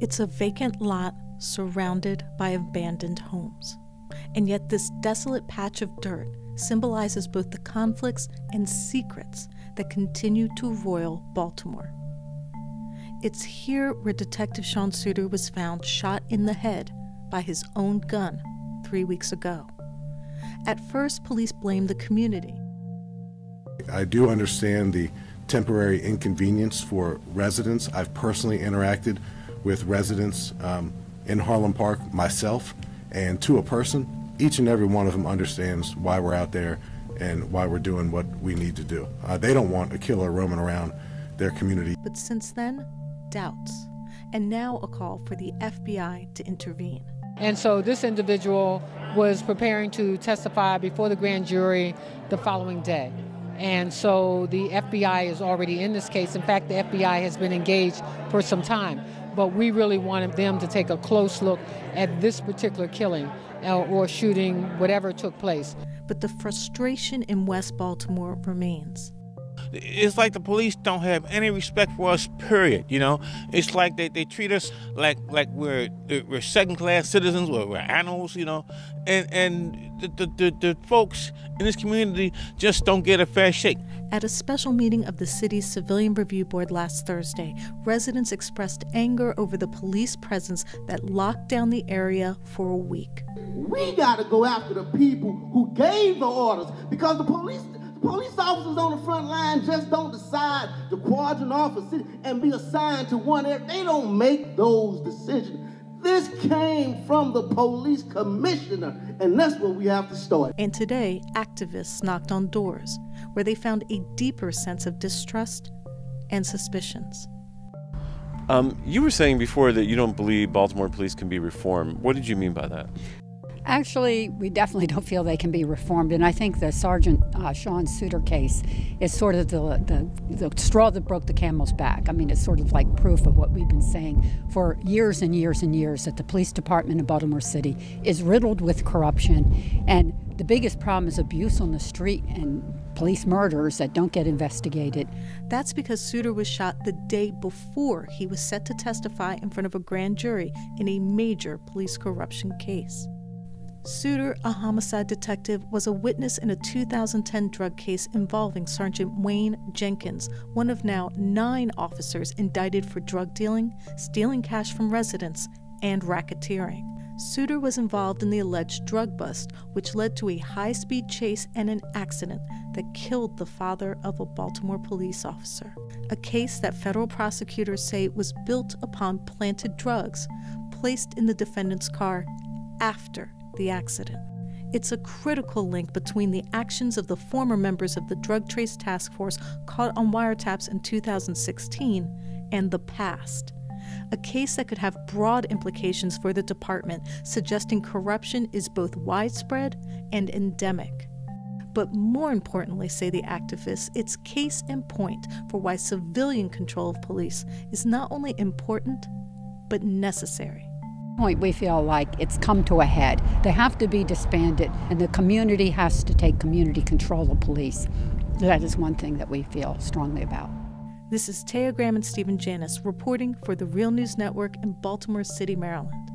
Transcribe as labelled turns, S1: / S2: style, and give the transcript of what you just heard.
S1: It's a vacant lot surrounded by abandoned homes. And yet this desolate patch of dirt symbolizes both the conflicts and secrets that continue to roil Baltimore. It's here where Detective Sean Suter was found shot in the head by his own gun 3 weeks ago. At first, police blamed the community.
S2: I do understand the temporary inconvenience for residents. I've personally interacted with residents in Harlem Park myself, and to a person, each and every one of them understands why we're out there and why we're doing what we need to do. They don't want a killer roaming around their community.
S1: But since then, doubts, and now a call for the FBI to intervene.
S3: And so this individual was preparing to testify before the grand jury the following day. And so the FBI is already in this case. In fact, the FBI has been engaged for some time. But we really wanted them to take a close look at this particular killing or shooting, whatever took place.
S1: But the frustration in West Baltimore remains.
S4: It's like the police don't have any respect for us, period, you know? It's like they treat us like we're second-class citizens, we're animals, you know? And the folks in this community just don't get a fair shake.
S1: At a special meeting of the city's Civilian Review Board last Thursday, residents expressed anger over the police presence that locked down the area for a week.
S5: We got to go after the people who gave the orders, because the police officers on the front line just don't decide to quadrant off a city and be assigned to one area. They don't make those decisions. This came from the police commissioner, and that's where we have to start.
S1: And today, activists knocked on doors where they found a deeper sense of distrust and suspicions.
S6: You were saying before that you don't believe Baltimore police can be reformed. What did you mean by that?
S7: Actually, we definitely don't feel they can be reformed, and I think the Sergeant Sean Suter case is sort of the straw that broke the camel's back. I mean, it's sort of like proof of what we've been saying for years and years and years, that the police department in Baltimore City is riddled with corruption, and the biggest problem is abuse on the street and police murders that don't get investigated.
S1: That's because Suter was shot the day before he was set to testify in front of a grand jury in a major police corruption case. Suter, a homicide detective, was a witness in a 2010 drug case involving Sergeant Wayne Jenkins, one of now 9 officers indicted for drug dealing, stealing cash from residents, and racketeering. Suter was involved in the alleged drug bust, which led to a high-speed chase and an accident that killed the father of a Baltimore police officer. A case that federal prosecutors say was built upon planted drugs placed in the defendant's car after the accident. It's a critical link between the actions of the former members of the Drug Trace Task Force caught on wiretaps in 2016 and the past. A case that could have broad implications for the department, suggesting corruption is both widespread and endemic. But more importantly, say the activists, it's case in point for why civilian control of police is not only important, but necessary.
S7: We feel like it's come to a head. They have to be disbanded, and the community has to take community control of police. That is one thing that we feel strongly about.
S1: This is Taya Graham and Stephen Janis reporting for the Real News Network in Baltimore City, Maryland.